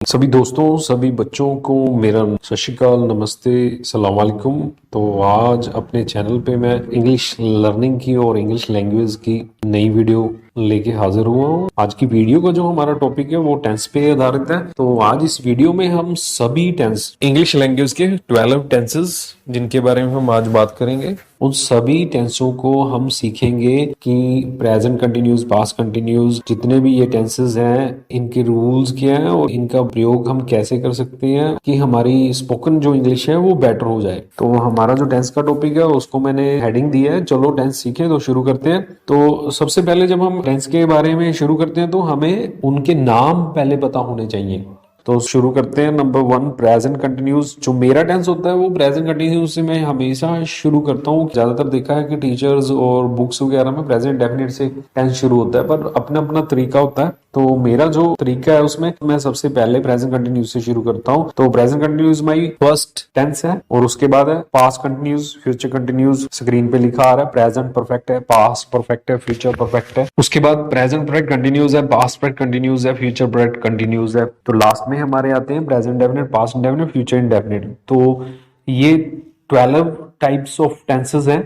सभी दोस्तों, सभी बच्चों को मेरा सत श्री अकाल, नमस्ते, सलाम वालेकुम। तो आज अपने चैनल पे मैं इंग्लिश लर्निंग की और इंग्लिश लैंग्वेज की नई वीडियो लेके हाजिर हुआ हूँ। आज की वीडियो का जो हमारा टॉपिक है वो टेंस पे आधारित है। तो आज इस वीडियो में हम सभी टेंस, इंग्लिश लैंग्वेज के 12 टेंसेस जिनके बारे में हम आज बात करेंगे, उन सभी टेंसों को हम सीखेंगे कि प्रेजेंट कंटिन्यूस, पास्ट कंटिन्यूस, जितने भी ये टेंसेस हैं इनके रूल्स क्या हैं और इनका प्रयोग हम कैसे कर सकते हैं कि हमारी स्पोकन जो इंग्लिश है वो बेटर हो जाए। तो हमारा जो टेंस का टॉपिक है उसको मैंने हेडिंग दिया है, चलो टेंस सीखें। तो शुरू करते हैं। तो सबसे पहले जब हम टेंस के बारे में शुरू करते हैं तो हमें उनके नाम पहले पता होने चाहिए। तो शुरू करते हैं। Number 1, present continuous. जो मेरा टेंस होता है वो प्रेजेंट कंटिन्यूस से मैं हमेशा शुरू करता हूँ। ज्यादातर देखा है कि टीचर्स और बुक्स वगैरह में प्रेजेंट डेफिनेट से टेंस शुरू होता है, पर अपना अपना तरीका होता है। तो मेरा जो तरीका है उसमें मैं सबसे पहले प्रेजेंट कंटिन्यूस से शुरू करता हूँ। तो present continuous my first tense है और उसके बाद है past continuous, future continuous. Screen पे लिखा आ रहा है प्रेजेंट परफेक्ट है, पास्ट परफेक्ट है, फ्यूचर परफेक्ट है। उसके बाद प्रेजेंट परफेक्ट कंटिन्यूस है, पास्ट परफेक्ट कंटिन्यूस है, फ्यूचर परफेक्ट कंटिन्यूस है। तो लास्ट में हमारे आते हैं present indefinite, past indefinite, future indefinite. तो ये 12 टाइप्स ऑफ टेंसेस हैं।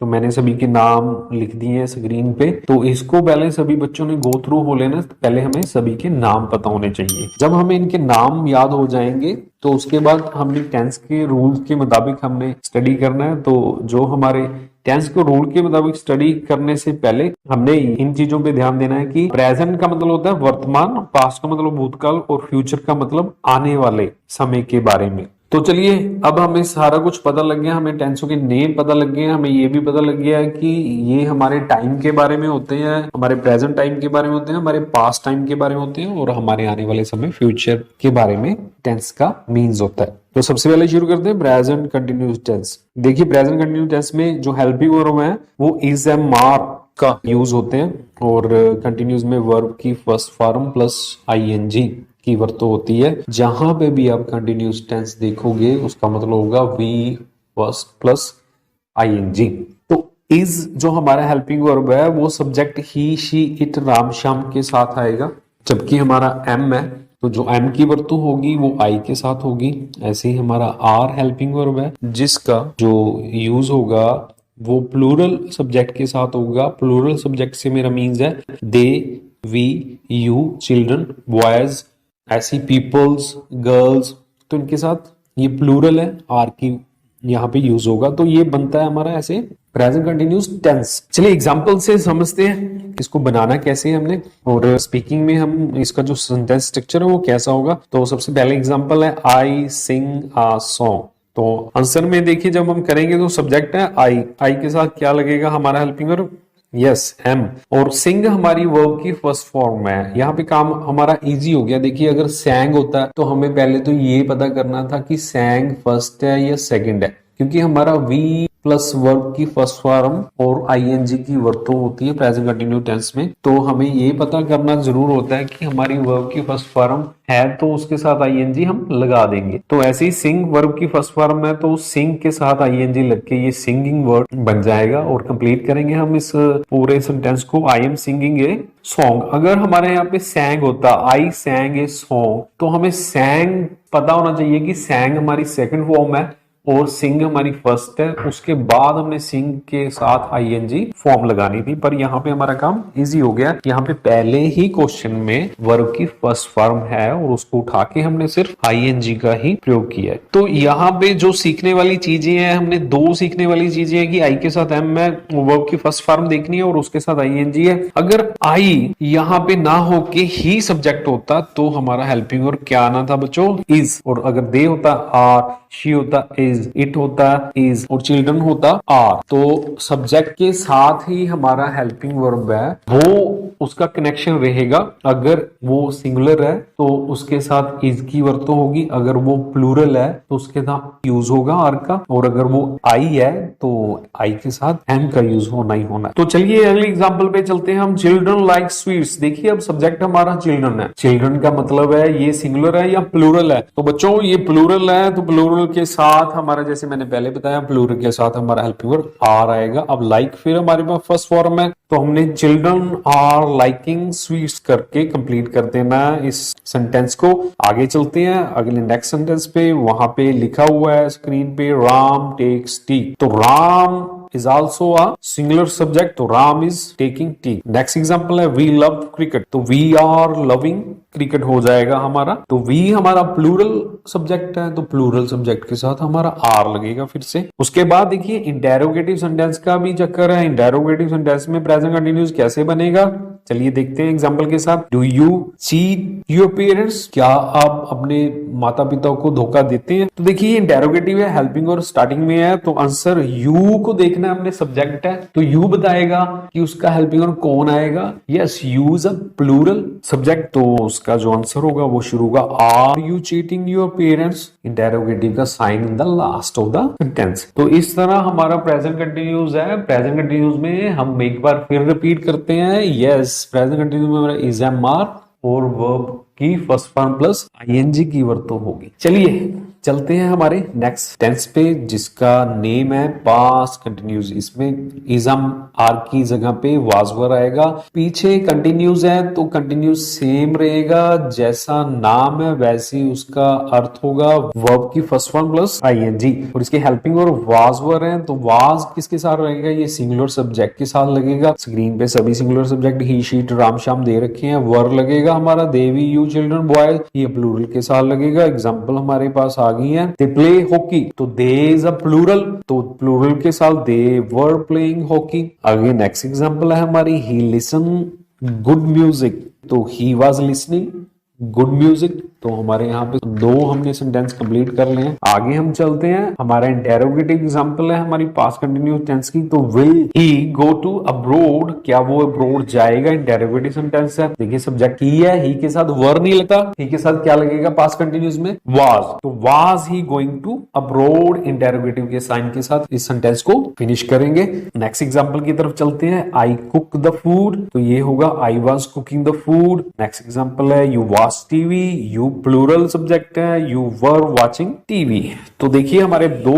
तो मैंने सभी के नाम लिख दिए हैं स्क्रीन पे। तो इसको पहले सभी बच्चों ने गो थ्रू हो लेना। पहले हमें सभी के नाम पता होने चाहिए। जब हमें इनके नाम याद हो जाएंगे तो उसके बाद हमने टेंस के रूल के मुताबिक हमने स्टडी करना है। तो जो हमारे टेंस के रूल के मुताबिक स्टडी करने से पहले हमने इन चीजों पे ध्यान देना है कि प्रेजेंट का मतलब होता है वर्तमान, पास्ट का मतलब भूतकाल और फ्यूचर का मतलब आने वाले समय के बारे में। तो चलिए, अब हमें सारा कुछ पता लग गया, हमें टेंसों के नेम पता लग गए, हमें ये भी पता लग गया है कि ये हमारे टाइम के बारे में होते हैं, हमारे प्रेजेंट टाइम के बारे में होते हैं, हमारे पास्ट टाइम के बारे में होते हैं और हमारे आने वाले समय फ्यूचर के बारे में टेंस का मीन्स होता है। तो सबसे पहले शुरू करते हैं प्रेजेंट कंटिन्यूस टेंस। देखिए, प्रेजेंट कंटिन्यूस टेंस में जो हेल्पिंग वर्ब है वो इज एम आर का यूज होते हैं और कंटिन्यूस में वर्ब की फर्स्ट फॉर्म प्लस आईएनजी की वर्तों होती है। जहां पे भी आप कंटिन्यूस टेंस देखोगे उसका मतलब होगा वी फर्स्ट प्लस आईएनजी। तो इज जो हमारा हेल्पिंग वर्ब है वो subject he, she, it, Ram, Shyam के साथ आएगा। जबकि हमारा एम है तो जो एम की वर्तों होगी वो आई के साथ होगी। ऐसे ही हमारा आर हेल्पिंग वर्ब है जिसका जो यूज होगा वो प्लूरल सब्जेक्ट के साथ होगा। प्लूरल सब्जेक्ट से मेरा मीन्स है दे, वी, यू, चिल्ड्रन, बॉयज, ऐसी पीपल्स, गर्ल्स। तो इनके साथ ये प्लूरल है, आर की यहाँ पे यूज होगा। तो ये बनता है हमारा ऐसे प्रेजेंट कंटिन्यूस टेंस। चलिए एग्जांपल से समझते हैं इसको बनाना कैसे है हमने, और स्पीकिंग में हम इसका जो सेंटेंस स्ट्रक्चर है वो कैसा होगा। तो सबसे पहले एग्जांपल है आई सिंग अ सॉन्ग। तो आंसर में देखिए जब हम करेंगे तो सब्जेक्ट है आई, आई के साथ क्या लगेगा हमारा हेल्पिंग वर्ब, यस एम। और सिंग हमारी वर्ब की फर्स्ट फॉर्म है। यहाँ पे काम हमारा इजी हो गया। देखिए अगर सैंग होता है तो हमें पहले तो ये पता करना था कि सैंग फर्स्ट है या सेकंड है, क्योंकि हमारा वी प्लस वर्ब की फर्स्ट फॉर्म और आईएनजी की वर्तों होती है प्रेजेंट कंटिन्यूस टेंस में। तो हमें ये पता करना जरूर होता है कि हमारी वर्ब की फर्स्ट फॉर्म है तो उसके साथ आईएनजी हम लगा देंगे। तो ऐसे ही सिंग वर्ब की फर्स्ट फॉर्म है तो सिंग के साथ आईएनजी लग के ये सिंगिंग वर्ड बन जाएगा। और कंप्लीट करेंगे हम इस पूरे सेंटेंस को, I am singing a song. अगर हमारे यहाँ पे सैंग होता, आई सैंग ए सॉन्ग, तो हमें सैंग पता होना चाहिए कि सैंग हमारी सेकंड फॉर्म है और सिंग हमारी फर्स्ट है। उसके बाद हमने सिंग के साथ आईएनजी फॉर्म लगानी थी, पर यहाँ पे हमारा काम इजी हो गया। यहाँ पे पहले ही क्वेश्चन में वर्ब की फर्स्ट फॉर्म है और उसको उठा के हमने सिर्फ आईएनजी का ही प्रयोग किया है। तो यहाँ पे जो सीखने वाली चीजें हैं, हमने दो सीखने वाली चीजें हैं कि आई के साथ एम है, वर्ब की फर्स्ट फॉर्म देखनी है और उसके साथ आईएनजी है। अगर आई यहाँ पे ना हो के ही सब्जेक्ट होता तो हमारा हेल्पिंग वर्ब क्या आना था बच्चों, इज। और अगर दे होता आर, शी होता इज, इट होता इज और चिल्ड्रन होता आर। तो सब्जेक्ट के साथ ही हमारा हेल्पिंग वर्ब है वो उसका कनेक्शन रहेगा। अगर वो सिंगुलर है तो उसके साथ इज की वर्तों होगी, अगर वो प्लूरल है तो उसके साथ यूज होगा आर का, और अगर वो आई है तो आई के साथ एम का यूज होना ही होना है। तो चलिए अगले एग्जांपल पे चलते हैं हम। Children like sweets. देखिए अब सब्जेक्ट हमारा चिल्ड्रन है। चिल्ड्रन का मतलब है ये सिंगुलर है या प्लूरल है। तो बच्चों ये प्लूरल है तो प्लूरल के साथ हमारा जैसे मैंने पहले बताया प्लूरल के साथ हमारा हेल्पिंग वर्ब आर आएगा। अब लाइक फिर हमारे पास फर्स्ट फॉर्म है, तो हमने चिल्ड्रन आर लाइकिंग स्वीट्स करके कंप्लीट कर देना इस सेंटेंस को। आगे चलते हैं अगले नेक्स्ट सेंटेंस पे, वहां पे लिखा हुआ है स्क्रीन पे राम टेक्स टी, तो Ram is also a singular subject, तो Ram is taking tea। Next example है we love cricket, तो we are loving क्रिकेट हो जाएगा हमारा। तो we हमारा प्लूरल सब्जेक्ट है, तो प्लूरल सब्जेक्ट के साथ हमारा आर लगेगा फिर से। उसके बाद देखिए इंटेरोगेटिव सेंटेंस का भी चक्कर है। इंटेरोगेटिव सेंटेंस में प्रेजेंट कंटिन्यूस कैसे बनेगा, चलिए देखते हैं एग्जांपल के साथ। Do you cheat your parents, क्या आप अपने माता पिता को धोखा देते हैं। तो देखिए इंटेरोगेटिव है, हेल्पिंग और स्टार्टिंग में है, तो आंसर यू को देखना है, अपने सब्जेक्ट है तो यू बताएगा कि उसका हेल्पिंग और कौन आएगा। Yes, you is a plural subject, तो उसका जो आंसर होगा वो शुरू होगा are you cheating your parents, interrogative का sign in the last of the sentence. तो इस तरह हमारा प्रेजेंट कंटिन्यूस है। प्रेजेंट कंटिन्यूस में हम एक बार फिर रिपीट करते हैं। यस, प्रेजेंट कंटिन्यूस में हमारा इज एम आर और वर्ब की फर्स्ट फॉर्म प्लस आईएनजी की वर्तों होगी। चलिए चलते हैं हमारे नेक्स्ट टेंस पे जिसका नेम है पास्ट कंटिन्यूस। इसमें इज एम आर की जगह पे वाज वर आएगा। पीछे कंटिन्यूस है तो कंटिन्यूस सेम रहेगा, जैसा नाम है वैसे ही उसका अर्थ होगा, वर्ब की फर्स्ट फॉर्म प्लस आईएनजी। और इसके हेल्पिंग और वाज वर है, तो वाज किसके साथ रहेगा, ये सिंगुलर सब्जेक्ट के साथ लगेगा। स्क्रीन पे सभी सिंगुलर सब्जेक्ट ही शीट राम श्याम दे रखे हैं। वर लगेगा हमारा देवी यू चिल्ड्रन बॉय, ये प्लूरल के साथ लगेगा। एग्जाम्पल हमारे पास आ गई है, दे प्ले हॉकी, तो दे इज अ प्लूरल, तो प्लूरल के साथ दे वर प्लेइंग हॉकी। आगे नेक्स्ट एग्जांपल है हमारी, ही लिसन गुड म्यूजिक, तो he was listening good music. तो हमारे यहाँ पे दो हमने सेंटेंस कंप्लीट कर लिए हैं। आगे हम चलते हैं, हमारा इंटेरोगेटिव एग्जांपल है हमारी पास्ट कंटिन्यूस टेंस की, तो will he go to abroad, क्या वो अब्रोड जाएगा, इंटेरोगेटिव सेंटेंस है। देखिए सब्जेक्ट ही है, ही के साथ वर नहीं लगता, ही के साथ क्या लगेगा पास्ट कंटिन्यूस में वाज, तो was he going to abroad, interrogative के साइन के साथ इस सेंटेंस को फिनिश करेंगे। नेक्स्ट एग्जांपल की तरफ चलते हैं, आई कुक द फूड, तो ये होगा I was cooking the food. Next example है, you watch TV, you plural subject है, यू वर वाचिंग टीवी। तो देखिए हमारे दो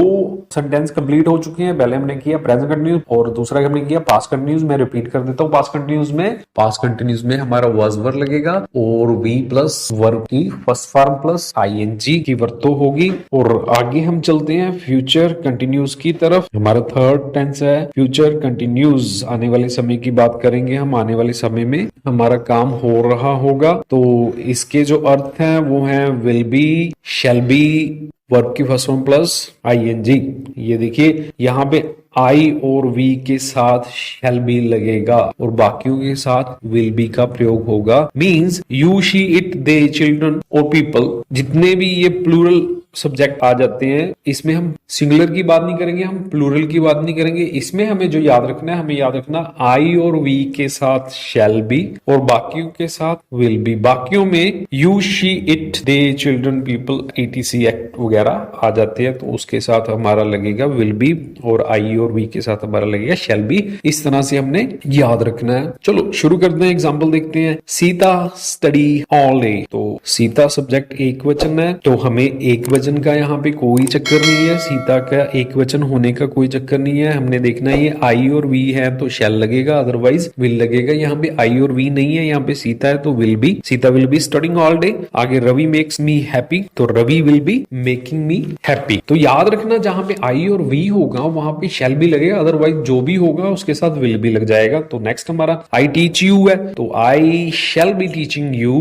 सेंटेंस कंप्लीट हो चुके हैं। पहले हमने किया प्रेजेंट कंटिन्यूस और दूसरा हमने किया पास्ट कंटिन्यूस। मैं रिपीट कर देता हूँ, पास्ट कंटिन्यूस में हमारा वाज वर लगेगा और वी प्लस वर्ब की फर्स्ट फॉर्म प्लस आईएनजी की वर्तों होगी। और आगे हम चलते हैं फ्यूचर कंटिन्यूस की तरफ। हमारा थर्ड टेंस है फ्यूचर कंटिन्यूस, आने वाले समय की बात करेंगे हम। आने वाले समय में हमारा काम हो रहा होगा, तो इसके जो अर्थ हैं वो है will be, shall be, verb की फर्स्ट फॉर्म प्लस आईएनजी। ये देखिए यहाँ पे आई और वी के साथ शैल बी लगेगा और बाकियों के साथ विल बी का प्रयोग होगा। Means you she it they children और पीपल, जितने भी ये प्लूरल सब्जेक्ट आ जाते हैं इसमें हम सिंगुलर की बात नहीं करेंगे, हम प्लूरल की बात नहीं करेंगे। इसमें हमें जो याद रखना है, हमें याद रखना आई और वी के साथ शैल बी और बाकियों के साथ विल बी। बाकियों में you she it they children people etc act वगैरह आ जाते हैं, तो उसके साथ हमारा लगेगा विल बी और आई और वी के साथ हमारा लगेगा शैल बी। इस तरह से हमने याद रखना है। चलो शुरू करते हैं, एग्जाम्पल देखते हैं। सीता स्टडी ऑल डे, तो सीता सब्जेक्ट एक वचन है, तो हमें एक वचन का यहाँ पे कोई चक्कर नहीं है, सीता का एक वचन होने का कोई चक्कर नहीं है। हमने देखना है ये आई और वी है तो शैल लगेगा, अदरवाइज विल लगेगा। यहाँ पे आई और वी नहीं है, यहाँ पे सीता है तो will be, Sita will be studying all day. आगे रवि मेक्स मी हैप्पी, तो Ravi will be making me happy. तो याद रखना जहां पे आई और वी होगा वहां पे शैल भी लगेगा, अदरवाइज जो भी होगा उसके साथ विल भी लग जाएगा। तो नेक्स्ट हमारा आई टीच यू है, तो I shall be teaching you,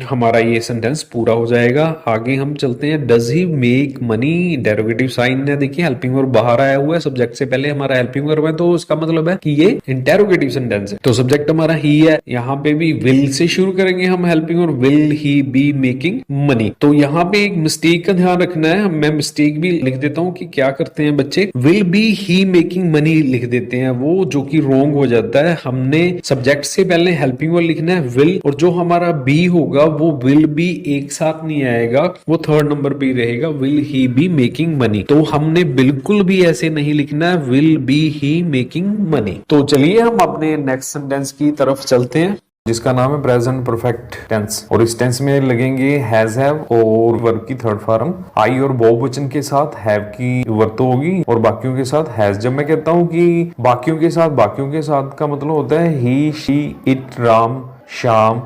हमारा ये सेंटेंस पूरा हो जाएगा। आगे हम चलते हैं, does he make money, interrogative sign है, देखिए हेल्पिंग वर्ब बाहर आया हुआ है, सब्जेक्ट से पहले हमारा हेल्पिंग वर्ब है, तो इसका मतलब है कि ये इंटेरोगेटिव सेंटेंस है। तो सब्जेक्ट हमारा ही है, यहाँ पे भी विल से शुरू करेंगे हम हेल्पिंग और will he be making money. तो यहाँ पे एक मिस्टेक का ध्यान रखना है, मैं मिस्टेक भी लिख देता हूँ कि क्या करते हैं बच्चे, will be he making money लिख देते हैं, वो जो कि रॉन्ग हो जाता है। हमने सब्जेक्ट से पहले हेल्पिंग वर्ब लिखना है विल, और जो हमारा बी होगा वो विल बी एक साथ नहीं आएगा, वो थर्ड नंबर पे रहेगा, will he be making money. तो हमने बिल्कुल भी ऐसे नहीं लिखना है will be he making money. तो चलिए हम अपने नेक्स्ट सेंटेंस की तरफ चलते हैं। जिसका नाम है प्रेजेंट परफेक्ट टेंस। और इस टेंस में लगेंगे हैज हैव और वर्ब की थर्ड फॉर्म। आई और बहुवचन के साथ हैव की वर्तों होगी और बाकियों के साथ हैज। जब मैं कहता हूं कि बाकियों के साथ का मतलब होता है he, she, it, Ram, Shyam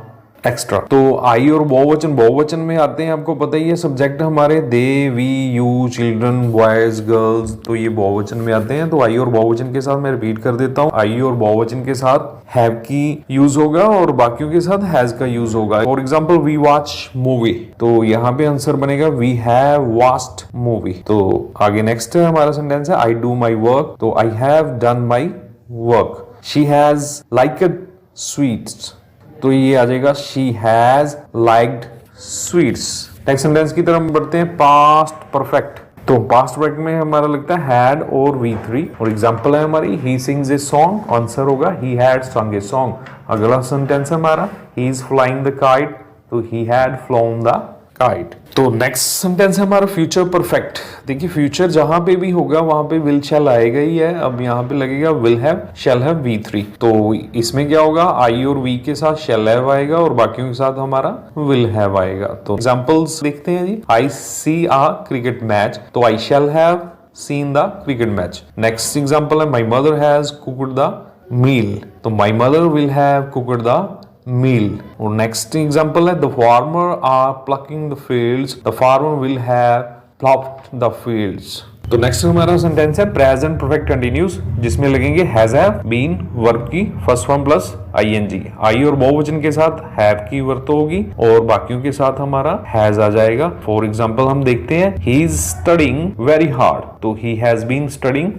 extra. तो आई और बहुवचन में आते हैं, आपको पता ही है सब्जेक्ट हमारे they, we, you, children, boys, girls, तो ये बहुवचन में आते हैं। तो आई और बहुवचन के साथ मैं रिपीट कर देता हूँ, आई और बहुवचन के साथ हैव की यूज होगा और बाकियों के साथ हैज का यूज होगा। For example we watch movie, तो यहाँ पे आंसर बनेगा वी हैव वॉच्ड मूवी। तो आगे नेक्स्ट है हमारा सेंटेंस है आई डू माई वर्क, तो I have done my work. She has liked sweets, तो ये आ जाएगा she has liked sweets. Next sentence की तरफ बढ़ते हैं, पास्ट परफेक्ट। तो पास्ट परफेक्ट में हमारा लगता है हैड और V3 और एग्जांपल है हमारी he sings a song, answer होगा he had song a song. अगला सेंटेंस है हमारा he is flying the kite, तो he had flown the kite. तो नेक्स्ट सेंटेंस है हमारा फ्यूचर परफेक्ट। देखिए फ्यूचर जहां पे भी होगा वहां पे विल शैल आएगा ही है। अब यहाँ पे लगेगा will have shall have V3, तो इसमें क्या होगा आई और वी के साथ शैल हैव आएगा और बाकियों के साथ हमारा विल हैव आएगा। तो एग्जांपल्स देखते हैं जी, आई सी आ क्रिकेट मैच, तो I shall have seen the cricket match. Next example है my mother has cooked the meal, तो my mother will have cooked the meal. और नेक्स्ट एग्जांपल है the farmer are plucking the fields, the farmer will have ploughed the fields. तो next हमारा sentence है present perfect continuous, जिसमें लगेंगे has have been verb की first form plus ING। I और बहुवचन के साथ हैव की वर्त होगी और बाकियों के साथ हमारा हैज आ जाएगा। फॉर एग्जांपल हम देखते हैं he is studying very hard, तो he has been studying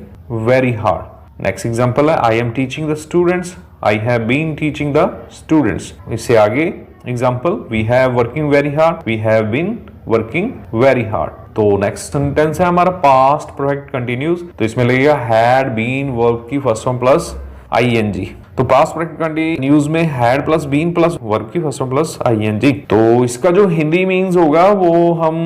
very hard. Next example है I am teaching the students, I have been teaching the students। इससे आगे example we have working very hard, we have been working very hard। तो next sentence है हमारा past perfect continuous, तो इसमें लगेगा had been verb की first form plus ING। तो पास्ट परफेक्ट कंटिन्यूस में had plus been plus verb की फर्स्ट फॉर्म प्लस ING। तो इसका जो हिंदी मीन्स होगा वो हम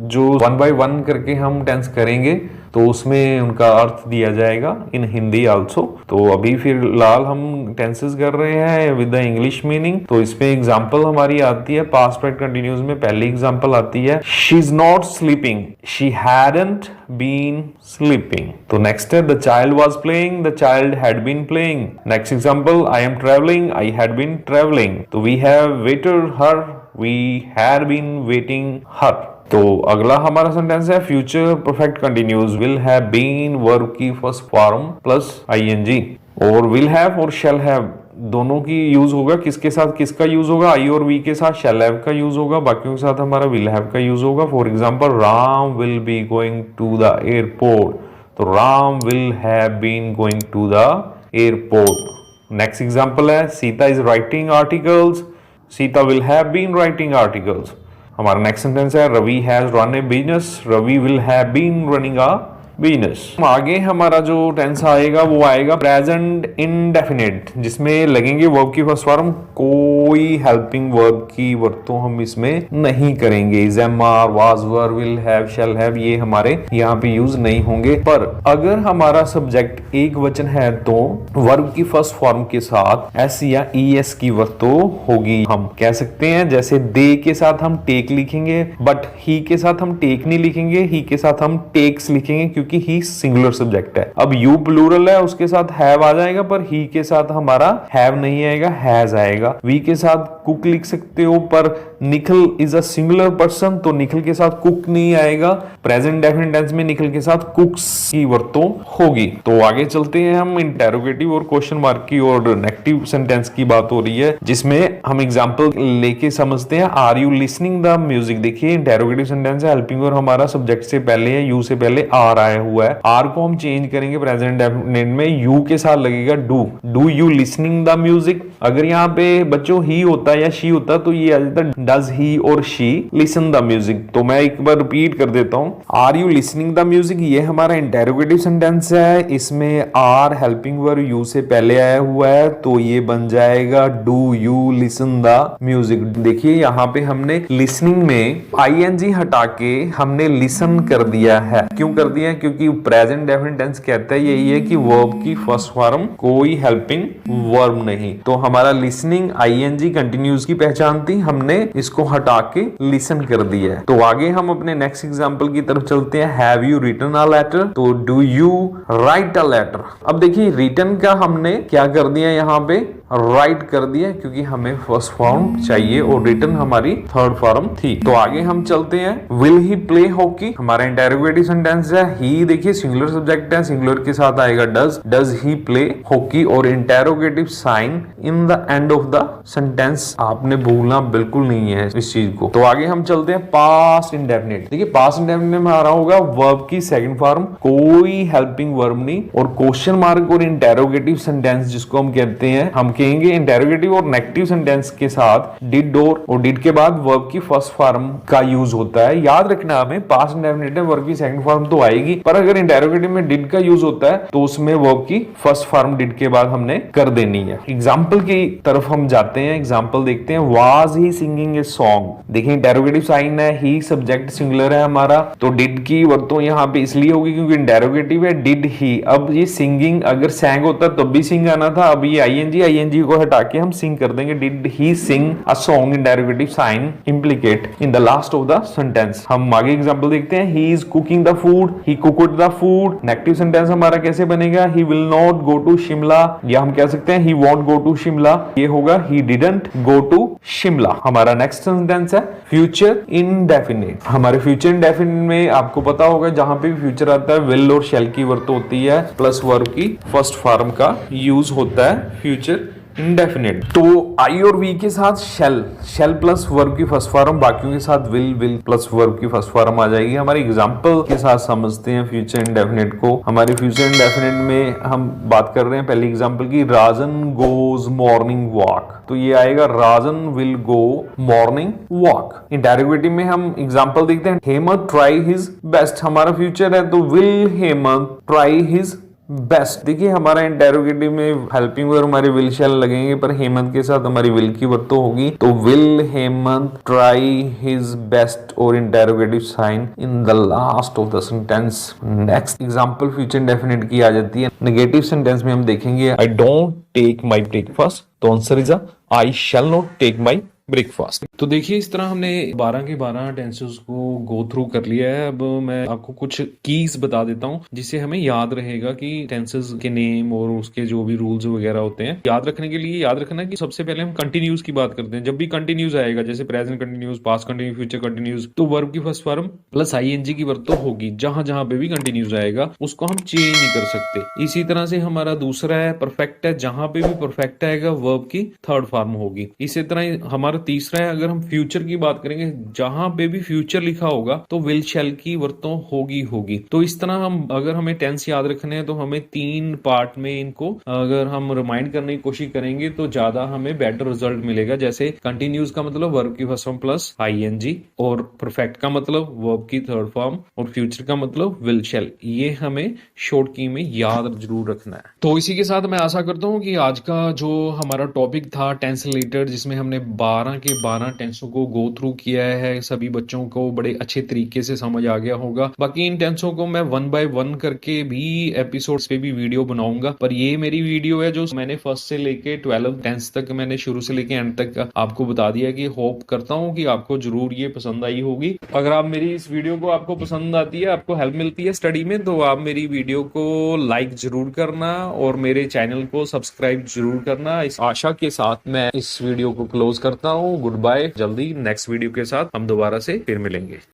जो 1 by 1 करके हम टेंस करेंगे तो उसमें उनका अर्थ दिया जाएगा इन हिंदी आल्सो। तो अभी फिलहाल हम टेंसेस कर रहे हैं विद द इंग्लिश मीनिंग। तो इसमें एग्जांपल हमारी आती है पास्ट परफेक्ट कंटिन्यूस में, पहली एग्जांपल आती है she is not sleeping, she hadn't been sleeping. तो नेक्स्ट है the child was playing, the child had been playing. Next example I am travelling, I had been travelling. तो we have waited her, we had been waiting her. तो अगला हमारा sentence है future perfect continuous, will have been verb की first form plus ING। और will have और shall have दोनों की यूज होगा, किसके साथ किसका यूज होगा, आई और वी के साथ शैल हैव का यूज होगा, बाकियों के साथ हमारा विल हैव का यूज होगा। For example Ram will be going to the airport, तो Ram will have been going to the airport. Next example है Sita is writing articles, Sita will have been writing articles. हमारा नेक्स्ट सेंटेंस है Ravi has run a business, Ravi will have been running a business. आगे हमारा जो tense आएगा वो आएगा प्रेजेंट इंडेफिनिट, जिसमें लगेंगे वर्ब की फर्स्ट फॉर्म, कोई हेल्पिंग वर्ब की वर्तों हम इसमें नहीं करेंगे। Is, am, are, was, were, will have, shall have ये हमारे यहाँ पे यूज नहीं होंगे। पर अगर हमारा सब्जेक्ट एक वचन है तो वर्ब की फर्स्ट फॉर्म के साथ एस या ES की वर्तों होगी। हम कह सकते हैं जैसे दे के साथ हम टेक लिखेंगे, बट ही के साथ हम टेक नहीं लिखेंगे, ही के साथ हम टेक्स लिखेंगे क्योंकि ही सिंगुलर सब्जेक्ट है। अब यू प्लूरल है उसके साथ हैव आ जाएगा, पर ही के साथ हमारा हैव नहीं आएगा, हैज आएगा। वी के साथ कुक लिख सकते हो, पर Nikhil is a singular person तो निखिल के साथ कुक नहीं आएगा। प्रेजेंट डेफिनिट टेंस में निखिल के साथ कुक्स की वर्तों होगी। तो आगे चलते हैं हम इंटेरोगेटिव और क्वेश्चन मार्क की और नेगेटिव सेंटेंस की बात हो रही है, जिसमें हम एग्जांपल लेके समझते हैं। Are you listening the music, देखिए इंटेरोगेटिव सेंटेंस है, हेल्पिंग और हमारा सब्जेक्ट से पहले है, यू से पहले आर आया हुआ है। आर को हम चेंज करेंगे प्रेजेंट डेफिनेट में, यू के साथ लगेगा do you listening the music. अगर यहाँ पे बच्चों ही होता या शी होता तो ये आ जाता डज ही और शी लिसन द म्यूजिक। तो मैं एक बार रिपीट कर देता हूं, are you listening the music, ये हमारा इंटेरोगेटिव सेंटेंस है। इसमें आर हेल्पिंग वर्ब यू से पहले आया हुआ है, तो ये बन जाएगा do you listen the music. देखिए यहाँ पे हमने लिसनिंग में आईएनजी हटा के हमने लिसन कर दिया है। क्यों कर दिया है? क्योंकि प्रेजेंट डेफिनिट टेंस कहता है यही है कि वर्ब की फर्स्ट फॉर्म कोई हेल्पिंग वर्ब नहीं। तो हमारा लिसनिंग आईएनजी कंटिन्यूस की पहचान थी, हमने इसको हटा के लिसन कर दिया है। तो आगे हम अपने नेक्स्ट एग्जांपल की तरफ चलते हैं। Have you written a letter, तो do you write a letter. अब देखिए रिटन का हमने क्या कर दिया, यहाँ पे राइट कर दिया क्योंकि हमें फर्स्ट फॉर्म चाहिए और रिटन हमारी थर्ड फॉर्म थी। तो आगे हम चलते हैं। विल ही प्ले हॉकी, हमारा इंटेरोगेटिव सेंटेंस है। ही देखिए सिंगुलर सब्जेक्ट है, सिंगुलर के साथ आएगा डज ही प्ले हॉकी, और interrogative sign in the end of the sentence आपने भूलना बिल्कुल नहीं है इस चीज को। तो आगे हम चलते हैं पास्ट इंडेफिनिट। देखिए पास्ट इंडेफिनिट में आ रहा होगा वर्ब की सेकंड फॉर्म कोई हेल्पिंग वर्ब नहीं, और क्वेश्चन मार्क और इंटेरोगेटिव सेंटेंस जिसको हम कहते हैं, हम कहेंगे इंटेरोगेटिव और नेगेटिव सेंटेंस के साथ डिड और डिड के बाद वर्ब की फर्स्ट फॉर्म का यूज होता है। याद रखना हमें पास्ट इंडेफिनिट है, वर्ब की सेकंड फॉर्म तो आएगी, पर अगर इंटेरोगेटिव में डिड का यूज होता है तो उसमें वर्ब की फर्स्ट फॉर्म डिड के बाद हमने कर देनी है। एग्जाम्पल की तरफ हम जाते हैं, एग्जाम्पल देखते हैं। Was he singing a song, देखिए इंटेरोगेटिव साइन है, ही सब्जेक्ट सिंगुलर है हमारा, तो डिड की वर्तों यहाँ पे इसलिए होगी क्योंकि इंटेरोगेटिव है। डिड ही, अब ये सिंगिंग अगर सैंग होता तब भी सिंग आना था, अब ये आईएनजी को हटा के हम सिंग कर देंगे। Did he sing a song, interrogative sign implicate in the last of the sentence. हम आगे एग्जांपल देखते हैं। He is cooking the food, he cooked the food. Negative sentence हमारा कैसे बनेगा? He will not go to Shimla, या हम कह सकते हैं he won't go to Shimla, ये होगा he didn't go to Shimla. हमारा नेक्स्ट सेंटेंस है फ्यूचर इंडेफिनिट। हमारे फ्यूचर इंडेफिनिट में आपको पता होगा जहां पे भी फ्यूचर आता है विल और शैल की वर्त होती है, प्लस वर्ब की फर्स्ट फॉर्म का यूज होता है फ्यूचर इंडेफिनिट। तो आई और वी के साथ शेल प्लस वर्ब की फर्स्ट फॉर्म, बाकियों के साथ विल प्लस वर्ब की फर्स्ट फॉर्म आ जाएगी। हमारे एग्जांपल के साथ समझते हैं फ्यूचर इंडेफिनिट को। हमारे फ्यूचर इंडेफिनिट में हम बात कर रहे हैं पहले एग्जांपल की, राजन गोज मॉर्निंग वॉक, तो ये आएगा Rajan will go morning walk. Interrogative में हम एग्जांपल देखते हैं। हेमंत ट्राई हिज बेस्ट, हमारा फ्यूचर है तो will Hemant try his best. देखिए हमारा इंटेरोगेटिव में हेल्पिंग वर्ब हमारे विल शैल लगेंगे, पर हेमंत के साथ हमारी विल की वर्त तो होगी, तो will Hemant try his best और interrogative sign in the last of the sentence. Next example future indefinite की आ जाती है। नेगेटिव सेंटेंस में हम देखेंगे I don't take my breakfast, तो answer is I shall not take my breakfast. तो देखिए इस तरह हमने 12 के 12 टेंसेस को गो थ्रू कर लिया है। अब मैं आपको कुछ कीज बता देता हूं जिससे हमें याद रहेगा कि टेंसेस के नेम और उसके जो भी रूल्स वगैरह होते हैं याद रखने के लिए। याद रखना कि सबसे पहले हम कंटिन्यूस की बात करते हैं। जब भी कंटिन्यूस आएगा जैसे present continuous, past continuous, future continuous, तो वर्ब की फर्स्ट फॉर्म प्लस आईएनजी की वर्ब तो होगी। जहां जहां पे भी कंटिन्यूस आएगा उसको हम चेंज नहीं कर सकते। इसी तरह से हमारा दूसरा है परफेक्ट है, जहां पे भी परफेक्ट आएगा वर्ब की थर्ड फॉर्म होगी। इसी तरह हमारा तीसरा है, अगर हम फ्यूचर की बात करेंगे जहां पे भी फ्यूचर लिखा होगा तो विल शैल की वर्तों होगी। तो इस तरह हम अगर हमें टेंस याद रखने हैं तो हमें 3 पार्ट में इनको अगर हम रिमाइंड करने की कोशिश करेंगे तो ज्यादा हमें बेटर रिजल्ट मिलेगा। जैसे कंटिन्यूस का मतलब वर्ब की फर्स्ट फॉर्म प्लस आईएनजी, और परफेक्ट का मतलब वर्ब की थर्ड फॉर्म, और फ्यूचर का मतलब विल शैल। ये हमें शॉर्ट की में याद जरूर रखना है। तो इसी के साथ मैं आशा करता हूं कि आज का जो हमारा टॉपिक था टेंस रिलेटेड, जिसमें हमने 12 के 12 टेंसों को गो थ्रू किया है, सभी बच्चों को बड़े अच्छे तरीके से समझ आ गया होगा। बाकी इन टेंसों को मैं 1 बाय 1 करके भी एपिसोड्स पे भी वीडियो बनाऊंगा, पर ये मेरी वीडियो है जो मैंने फर्स्ट से लेके 12 टेंस तक मैंने शुरू से लेके एंड तक आपको बता दिया। कि होप करता हूँ कि आपको जरूर ये पसंद आई होगी। अगर आप मेरी इस वीडियो को आपको पसंद आती है, आपको हेल्प मिलती है स्टडी में, तो आप मेरी वीडियो को लाइक जरूर करना और मेरे चैनल को सब्सक्राइब जरूर करना। इस आशा के साथ मैं इस वीडियो को क्लोज करता हूँ। Good bye. जल्दी नेक्स्ट वीडियो के साथ हम दोबारा से फिर मिलेंगे।